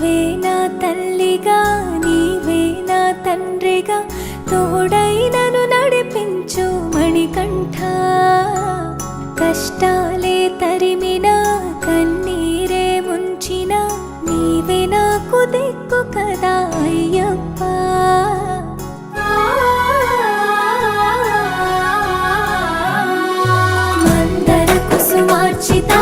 నీవే నా తల్లిగా నీవే నా తండ్రిగా తోడై నన్ను నడిపించు మణికంఠ కష్టాలే తరిమినా కన్నీరే ముంచినా నీవే నాకు దిక్కు కదా అయ్యప్ప మందర కుసుమార్చితా